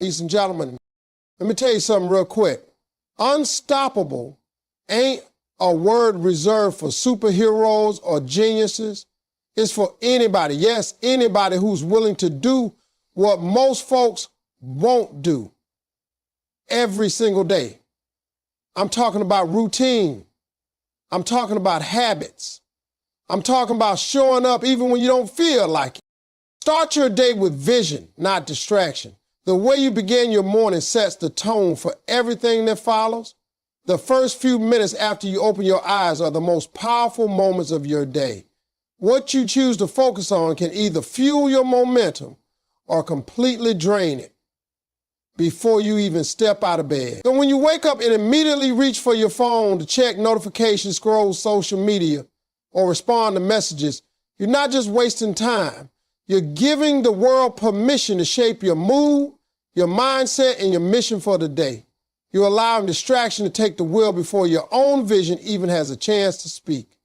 Ladies and gentlemen, let me tell you something real quick. Unstoppable ain't a word reserved for superheroes or geniuses. It's for anybody, yes, anybody who's willing to do what most folks won't do every single day. I'm talking about routine. I'm talking about habits. I'm talking about showing up even when you don't feel like it. Start your day with vision, not distraction. The way you begin your morning sets the tone for everything that follows. The first few minutes after you open your eyes are the most powerful moments of your day. What you choose to focus on can either fuel your momentum or completely drain it before you even step out of bed. So when you wake up and immediately reach for your phone to check notifications, scroll social media, or respond to messages, you're not just wasting time. You're giving the world permission to shape your mood, your mindset, and your mission for the day. You're allowing distraction to take the wheel before your own vision even has a chance to speak.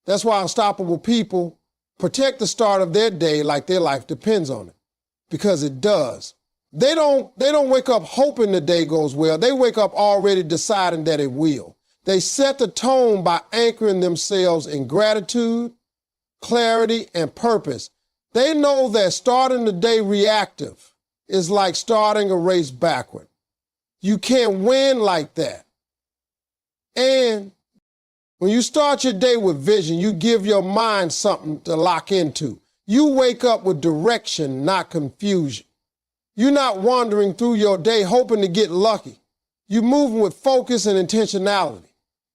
That's why unstoppable people protect the start of their day like their life depends on it, because it does. They don't wake up hoping the day goes well. They wake up already deciding that it will. They set the tone by anchoring themselves in gratitude, clarity, and purpose. They know that starting the day reactive is like starting a race backward. You can't win like that. And when you start your day with vision, you give your mind something to lock into. You wake up with direction, not confusion. You're not wandering through your day hoping to get lucky. You're moving with focus and intentionality.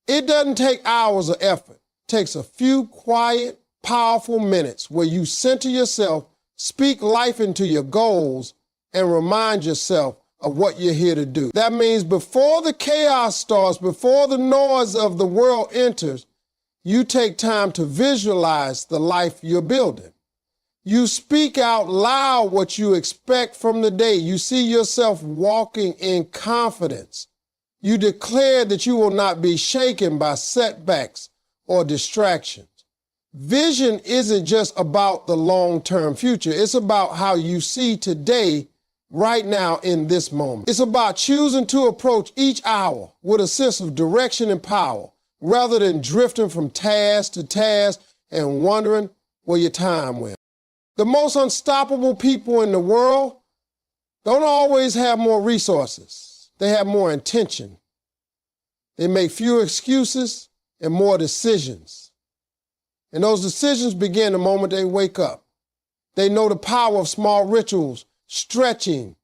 It doesn't take hours of effort. It takes a few quiet, powerful minutes where you center yourself, speak life into your goals, and remind yourself of what you're here to do. That means before the chaos starts, before the noise of the world enters, you take time to visualize the life you're building. You speak out loud what you expect from the day. You see yourself walking in confidence. You declare that you will not be shaken by setbacks or distractions. Vision isn't just about the long-term future. It's about how you see today, right now, in this moment. It's about choosing to approach each hour with a sense of direction and power, rather than drifting from task to task and wondering where your time went. The most unstoppable people in the world don't always have more resources. They have more intention. They make fewer excuses and more decisions. And those decisions begin the moment they wake up. They know the power of small rituals, stretching,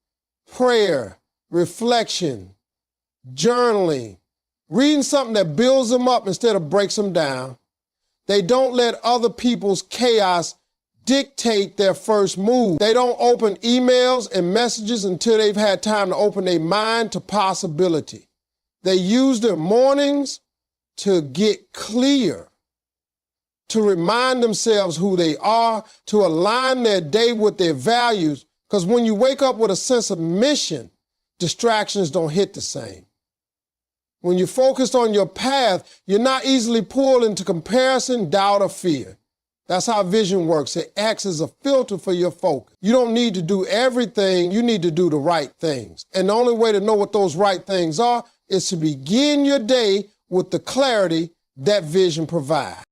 prayer, reflection, journaling, reading something that builds them up instead of breaks them down. They don't let other people's chaos dictate their first move. They don't open emails and messages until they've had time to open their mind to possibility. They use their mornings to get clear, to remind themselves who they are, to align their day with their values. Because when you wake up with a sense of mission, distractions don't hit the same. When you're focused on your path, you're not easily pulled into comparison, doubt, or fear. That's how vision works. It acts as a filter for your focus. You don't need to do everything. You need to do the right things. And the only way to know what those right things are is to begin your day with the clarity that vision provides.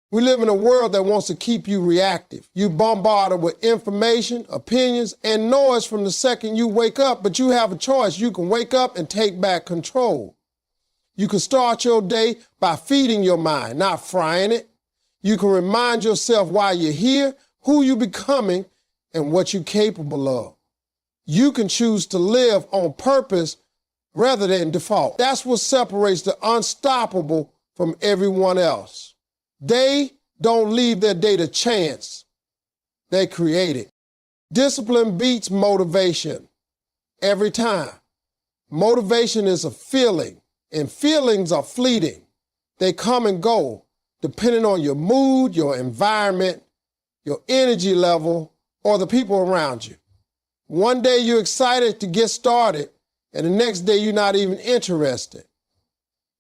We live in a world that wants to keep you reactive. You bombarded with information, opinions, and noise from the second you wake up, but you have a choice. You can wake up and take back control. You can start your day by feeding your mind, not frying it. You can remind yourself why you're here, who you're becoming, and what you're capable of. You can choose to live on purpose rather than default. That's what separates the unstoppable from everyone else. They don't leave their day to chance. They create it. Discipline beats motivation every time. Motivation is a feeling, and feelings are fleeting. They come and go, depending on your mood, your environment, your energy level, or the people around you. One day you're excited to get started, and the next day you're not even interested.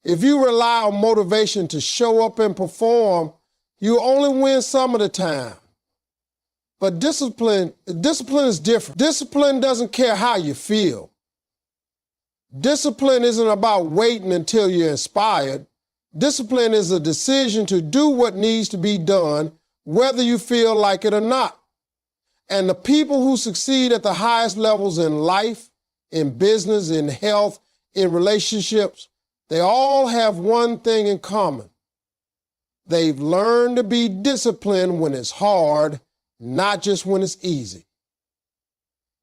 If you rely on motivation to show up and perform, you only win some of the time. But discipline is different. Discipline doesn't care how you feel. Discipline isn't about waiting until you're inspired. Discipline is a decision to do what needs to be done, whether you feel like it or not. And the people who succeed at the highest levels in life, in business, in health, in relationships, they all have one thing in common. They've learned to be disciplined when it's hard, not just when it's easy.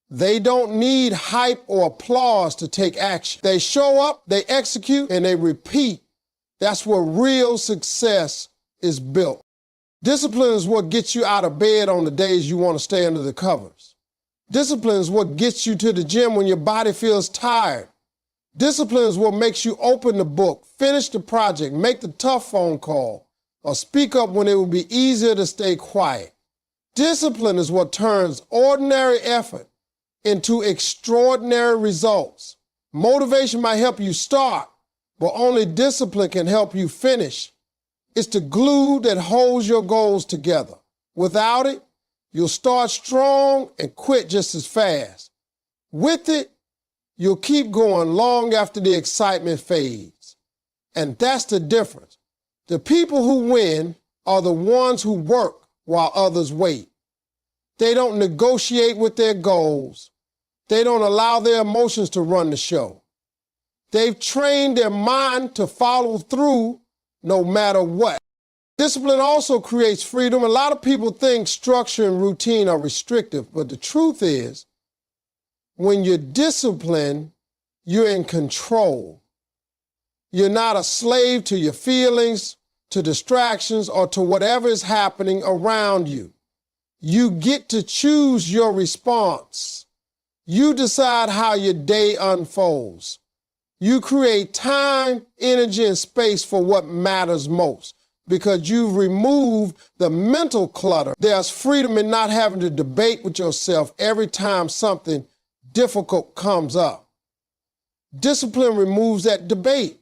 They don't need hype or applause to take action. They show up, they execute, and they repeat. That's where real success is built. Discipline is what gets you out of bed on the days you want to stay under the covers. Discipline is what gets you to the gym when your body feels tired. Discipline is what makes you open the book, finish the project, make the tough phone call, or speak up when it would be easier to stay quiet. Discipline is what turns ordinary effort into extraordinary results. Motivation might help you start, but only discipline can help you finish. It's the glue that holds your goals together. Without it, you'll start strong and quit just as fast. With it, you'll keep going long after the excitement fades. And that's the difference. The people who win are the ones who work while others wait. They don't negotiate with their goals. They don't allow their emotions to run the show. They've trained their mind to follow through no matter what. Discipline also creates freedom. A lot of people think structure and routine are restrictive, but the truth is, when you're disciplined, you're in control. You're not a slave to your feelings, to distractions, or to whatever is happening around you. You get to choose your response. You decide how your day unfolds. You create time, energy, and space for what matters most because you've removed the mental clutter. There's freedom in not having to debate with yourself every time something difficult comes up. Discipline removes that debate.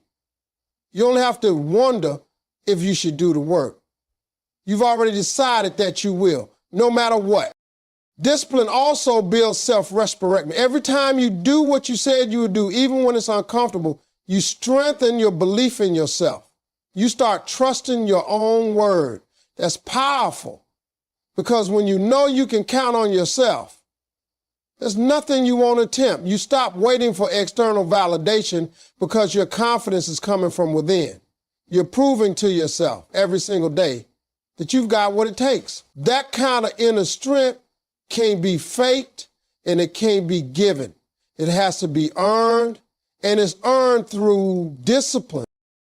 You only have to wonder if you should do the work. You've already decided that you will, no matter what. Discipline also builds self-respect. Every time you do what you said you would do, even when it's uncomfortable, you strengthen your belief in yourself. You start trusting your own word. That's powerful because when you know you can count on yourself, there's nothing you won't attempt. You stop waiting for external validation because your confidence is coming from within. You're proving to yourself every single day that you've got what it takes. That kind of inner strength can't be faked and it can't be given. It has to be earned, and it's earned through discipline.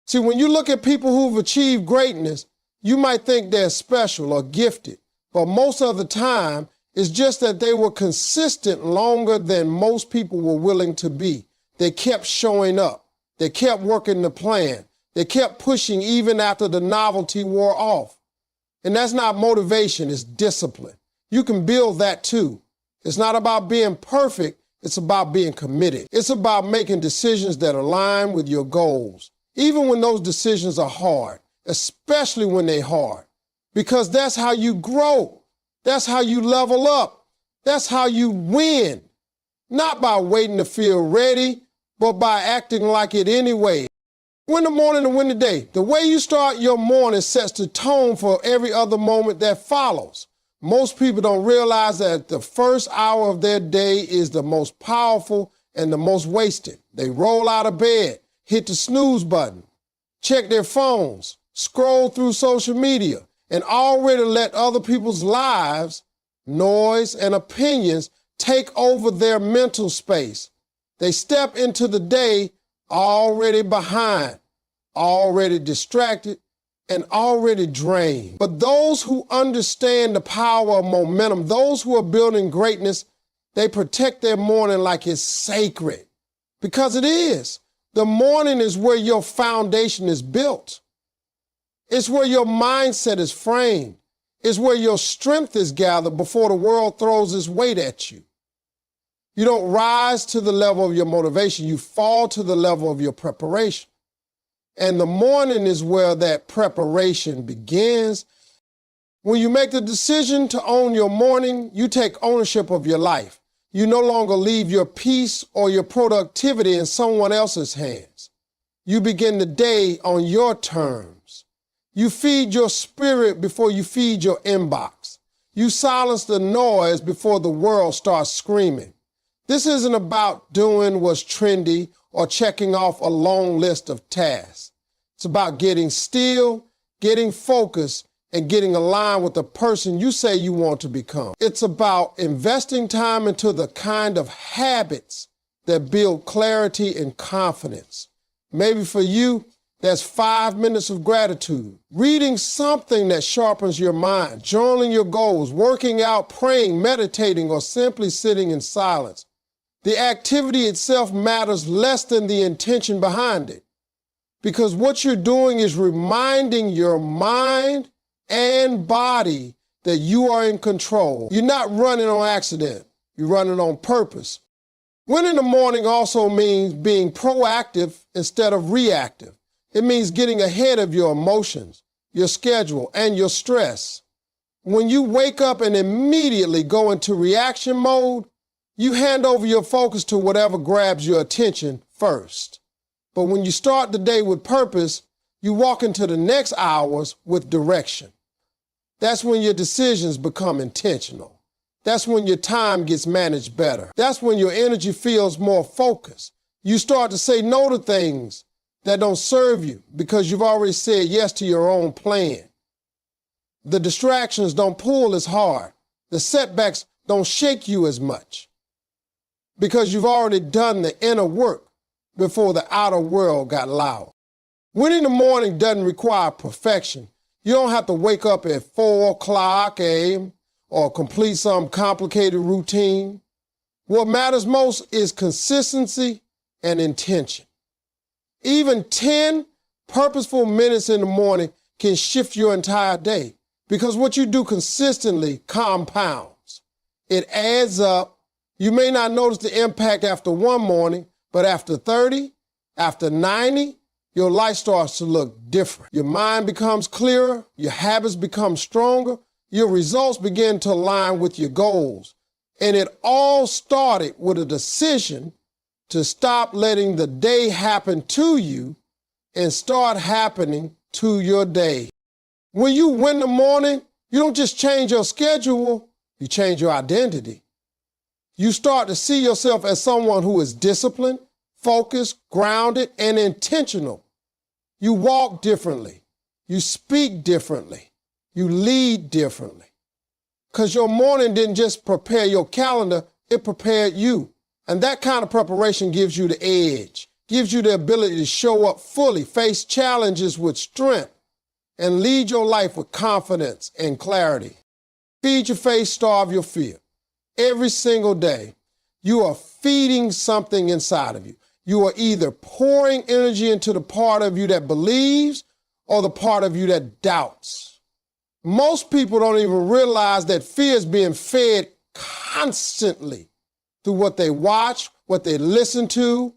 See, when you look at people who've achieved greatness, you might think they're special or gifted, but most of the time, it's just that they were consistent longer than most people were willing to be. They kept showing up. They kept working the plan. They kept pushing even after the novelty wore off. And that's not motivation, it's discipline. You can build that too. It's not about being perfect, it's about being committed. It's about making decisions that align with your goals, even when those decisions are hard, especially when they're hard, because that's how you grow. That's how you level up. That's how you win. Not by waiting to feel ready, but by acting like it anyway. Win the morning and win the day. The way you start your morning sets the tone for every other moment that follows. Most people don't realize that the first hour of their day is the most powerful and the most wasted. They roll out of bed, hit the snooze button, check their phones, scroll through social media, and already let other people's lives, noise, and opinions take over their mental space. They step into the day already behind, already distracted, and already drained. But those who understand the power of momentum, those who are building greatness, they protect their morning like it's sacred. Because it is. The morning is where your foundation is built. It's where your mindset is framed. It's where your strength is gathered before the world throws its weight at you. You don't rise to the level of your motivation. You fall to the level of your preparation. And the morning is where that preparation begins When you make the decision to own your morning, you take ownership of your life. You no longer leave your peace or your productivity in someone else's hands. You begin the day on your terms. You feed your spirit before you feed your inbox. You silence the noise before the world starts screaming. This isn't about doing what's trendy or checking off a long list of tasks. It's about getting still, getting focused, and getting aligned with the person you say you want to become. It's about investing time into the kind of habits that build clarity and confidence. Maybe for you, that's 5 minutes of gratitude, reading something that sharpens your mind, journaling your goals, working out, praying, meditating, or simply sitting in silence. The activity itself matters less than the intention behind it, because what you're doing is reminding your mind and body that you are in control. You're not running on accident. You're running on purpose. Winning in the morning also means being proactive instead of reactive. It means getting ahead of your emotions, your schedule, and your stress. When you wake up and immediately go into reaction mode, you hand over your focus to whatever grabs your attention first. But when you start the day with purpose, you walk into the next hours with direction. That's when your decisions become intentional. That's when your time gets managed better. That's when your energy feels more focused. You start to say no to things that don't serve you because you've already said yes to your own plan. The distractions don't pull as hard. The setbacks don't shake you as much because you've already done the inner work before the outer world got loud. Winning in the morning doesn't require perfection. You don't have to wake up at 4 o'clock a.m. or complete some complicated routine. What matters most is consistency and intention. Even 10 purposeful minutes in the morning can shift your entire day because what you do consistently compounds. It adds up. You may not notice the impact after one morning, but after 30, after 90, your life starts to look different. Your mind becomes clearer, your habits become stronger, your results begin to align with your goals. And it all started with a decision to stop letting the day happen to you and start happening to your day. When you win the morning, you don't just change your schedule, you change your identity. You start to see yourself as someone who is disciplined, focused, grounded, and intentional. You walk differently. You speak differently. You lead differently. Because your morning didn't just prepare your calendar, it prepared you. And that kind of preparation gives you the edge, gives you the ability to show up fully, face challenges with strength, and lead your life with confidence and clarity. Feed your faith, starve your fear. Every single day, you are feeding something inside of you. You are either pouring energy into the part of you that believes or the part of you that doubts. Most people don't even realize that fear is being fed constantly through what they watch, what they listen to,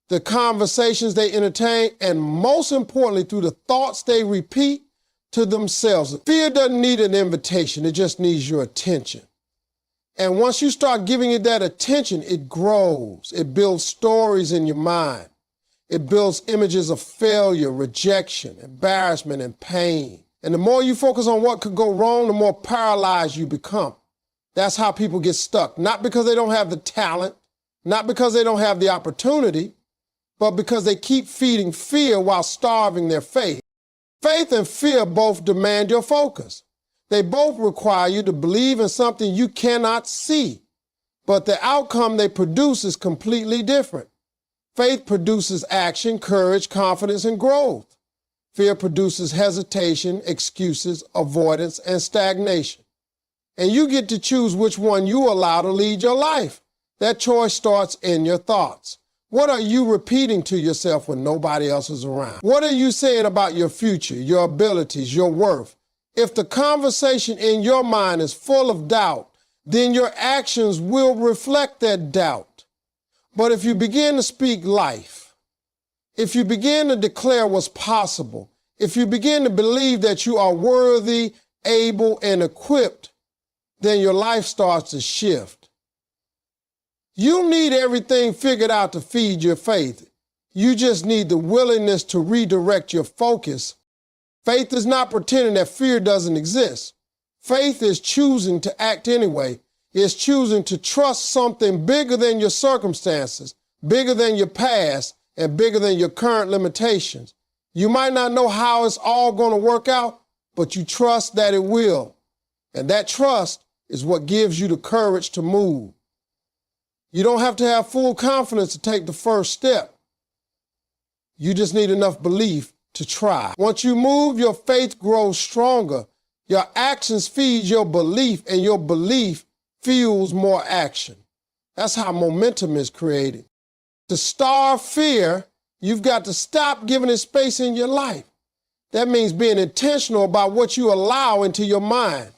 the conversations they entertain, and most importantly, through the thoughts they repeat to themselves. Fear doesn't need an invitation, it just needs your attention. And once you start giving it that attention, it grows. It builds stories in your mind. It builds images of failure, rejection, embarrassment, and pain. And the more you focus on what could go wrong, the more paralyzed you become. That's how people get stuck. Not because they don't have the talent, not because they don't have the opportunity, but because they keep feeding fear while starving their faith. Faith and fear both demand your focus. They both require you to believe in something you cannot see, but the outcome they produce is completely different. Faith produces action, courage, confidence, and growth. Fear produces hesitation, excuses, avoidance, and stagnation. And you get to choose which one you allow to lead your life. That choice starts in your thoughts. What are you repeating to yourself when nobody else is around? What are you saying about your future, your abilities, your worth? If the conversation in your mind is full of doubt, then your actions will reflect that doubt. But if you begin to speak life, if you begin to declare what's possible, if you begin to believe that you are worthy able, and equipped, then your life starts to shift. You need everything figured out to feed your faith. You just need the willingness to redirect your focus. Faith is not pretending that fear doesn't exist. Faith is choosing to act anyway. It's choosing to trust something bigger than your circumstances, bigger than your past, and bigger than your current limitations. You might not know how it's all going to work out, but you trust that it will. And that trust is what gives you the courage to move. You don't have to have full confidence to take the first step. You just need enough belief to try. Once you move, your faith grows stronger. Your actions feed your belief, and your belief fuels more action. That's how momentum is created. To starve fear, you've got to stop giving it space in your life. That means being intentional about what you allow into your mind.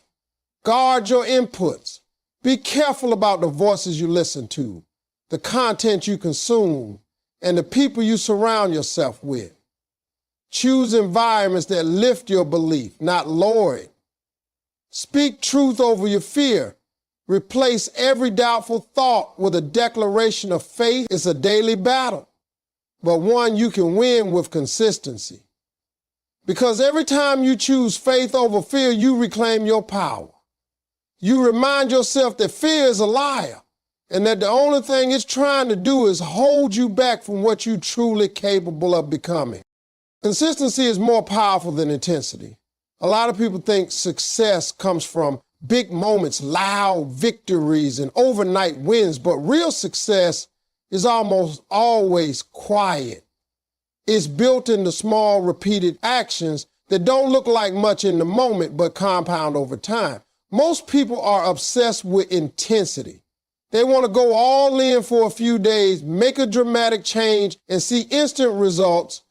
Guard your inputs. Be careful about the voices you listen to, the content you consume, and the people you surround yourself with. Choose environments that lift your belief, not lower it. Speak truth over your fear. Replace every doubtful thought with a declaration of faith. It's a daily battle, but one you can win with consistency. Because every time you choose faith over fear, you reclaim your power. You remind yourself that fear is a liar and that the only thing it's trying to do is hold you back from what you're truly capable of becoming. Consistency is more powerful than intensity. A lot of people think success comes from big moments, loud victories, and overnight wins, but real success is almost always quiet. It's built into small, repeated actions that don't look like much in the moment, but compound over time. Most people are obsessed with intensity. They want to go all in for a few days, make a dramatic change, and see instant results.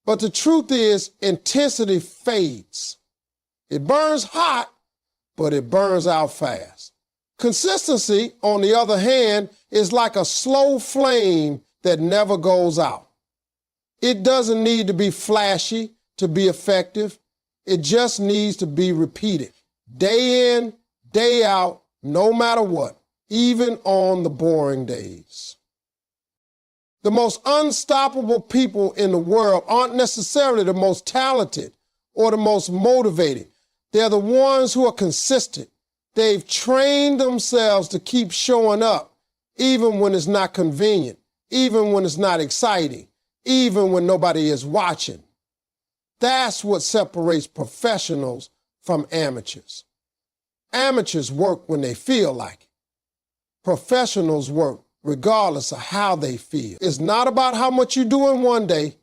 But the truth is, intensity fades. It burns hot, but it burns out fast. Consistency, on the other hand, is like a slow flame that never goes out. It doesn't need to be flashy to be effective. It just needs to be repeated. Day in, day out, no matter what, even on the boring days. The most unstoppable people in the world aren't necessarily the most talented or the most motivated. They're the ones who are consistent. They've trained themselves to keep showing up, even when it's not convenient, even when it's not exciting, even when nobody is watching. That's what separates professionals from amateurs. Amateurs work when they feel like it. Professionals work regardless of how they feel. It's not about how much you do in one day.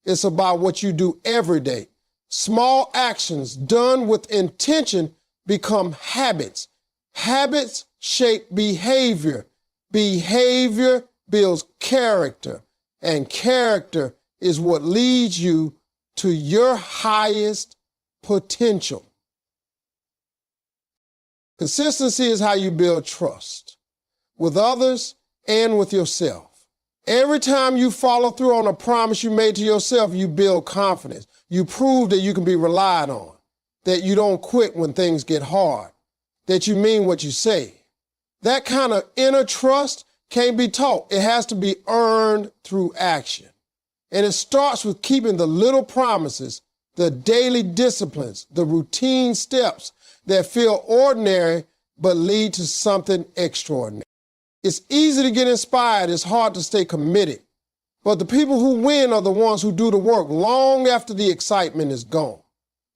It's about what you do every day. Small actions done with intention become habits. Habits shape behavior. Behavior builds character, and character is what leads you to your highest potential. Consistency is how you build trust with others and with yourself. Every time you follow through on a promise you made to yourself, you build confidence. You prove that you can be relied on, that you don't quit when things get hard, that you mean what you say. That kind of inner trust can't be taught. It has to be earned through action. And it starts with keeping the little promises, the daily disciplines, the routine steps that feel ordinary but lead to something extraordinary. It's easy to get inspired. It's hard to stay committed. But the people who win are the ones who do the work long after the excitement is gone.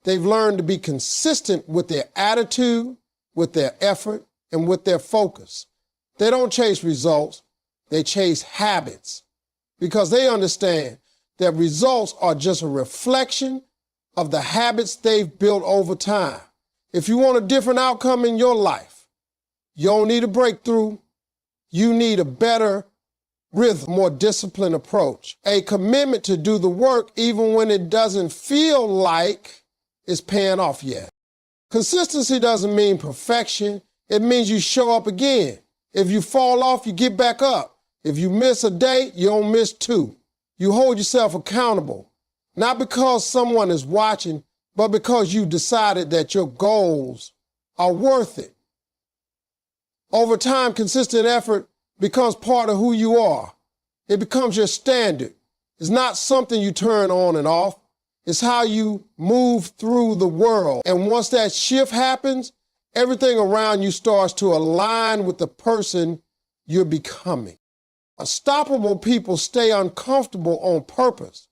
They've learned to be consistent with their attitude, with their effort, and with their focus. They don't chase results. They chase habits because they understand that results are just a reflection of the habits they've built over time. If you want a different outcome in your life, you don't need a breakthrough. You need a better rhythm, more disciplined approach, a commitment to do the work even when it doesn't feel like it's paying off yet. Consistency doesn't mean perfection. It means you show up again. If you fall off, you get back up. If you miss a day, you don't miss two. You hold yourself accountable, not because someone is watching, but because you decided that your goals are worth it. Over time, consistent effort becomes part of who you are. It becomes your standard. It's not something you turn on and off. It's how you move through the world. And once that shift happens, everything around you starts to align with the person you're becoming. Unstoppable people stay uncomfortable on purpose.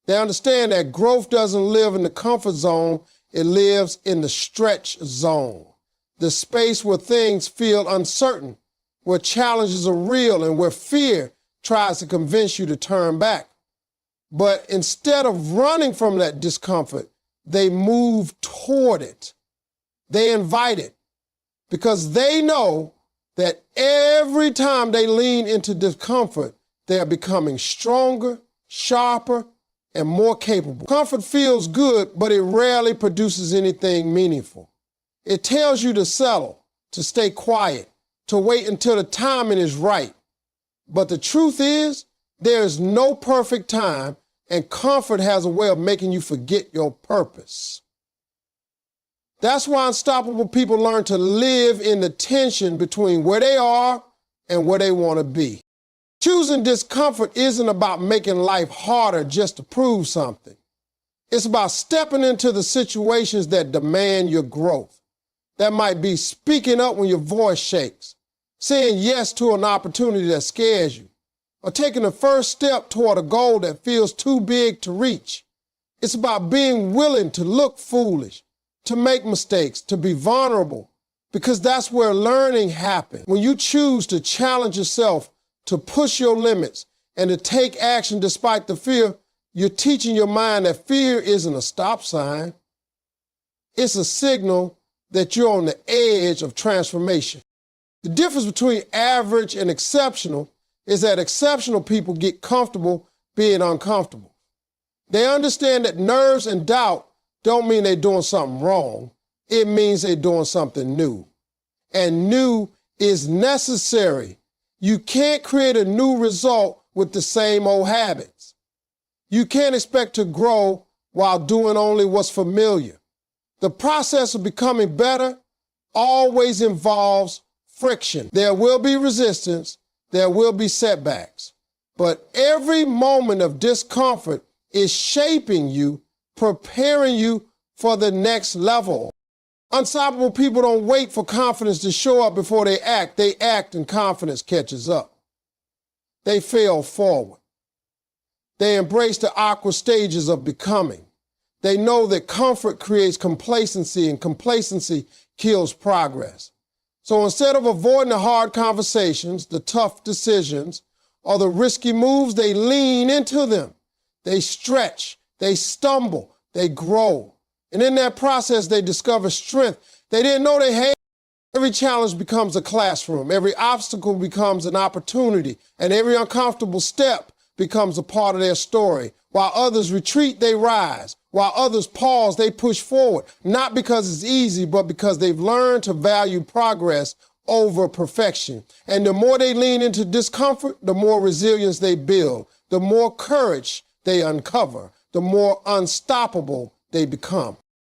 They understand that growth doesn't live in the comfort zone, it lives in the stretch zone. The space where things feel uncertain, where challenges are real, and where fear tries to convince you to turn back. But instead of running from that discomfort, they move toward it. They invite it because they know that every time they lean into discomfort, they are becoming stronger, sharper, and more capable. Comfort feels good, but it rarely produces anything meaningful. It tells you to settle, to stay quiet, to wait until the timing is right. But the truth is, there is no perfect time, and comfort has a way of making you forget your purpose. That's why unstoppable people learn to live in the tension between where they are and where they want to be. Choosing discomfort isn't about making life harder just to prove something. It's about stepping into the situations that demand your growth. That might be speaking up when your voice shakes, saying yes to an opportunity that scares you, or taking the first step toward a goal that feels too big to reach. It's about being willing to look foolish, to make mistakes, to be vulnerable, because that's where learning happens. When you choose to challenge yourself, to push your limits, and to take action despite the fear, you're teaching your mind that fear isn't a stop sign. It's a signal that you're on the edge of transformation. The difference between average and exceptional is that exceptional people get comfortable being uncomfortable. They understand that nerves and doubt don't mean they're doing something wrong. It means they're doing something new. And new is necessary. You can't create a new result with the same old habits. You can't expect to grow while doing only what's familiar. The process of becoming better always involves friction. There will be resistance, there will be setbacks, but every moment of discomfort is shaping you, preparing you for the next level. Unstoppable people don't wait for confidence to show up before they act and confidence catches up. They fail forward. They embrace the awkward stages of becoming. They know that comfort creates complacency and complacency kills progress. So instead of avoiding the hard conversations, the tough decisions, or the risky moves, they lean into them. They stretch, they stumble, they grow. And in that process, they discover strength they didn't know they had. Every challenge becomes a classroom. Every obstacle becomes an opportunity. And every uncomfortable step becomes a part of their story. While others retreat, they rise. While others pause, they push forward. Not because it's easy, but because they've learned to value progress over perfection. And the more they lean into discomfort, the more resilience they build. The more courage they uncover. The more unstoppable they become.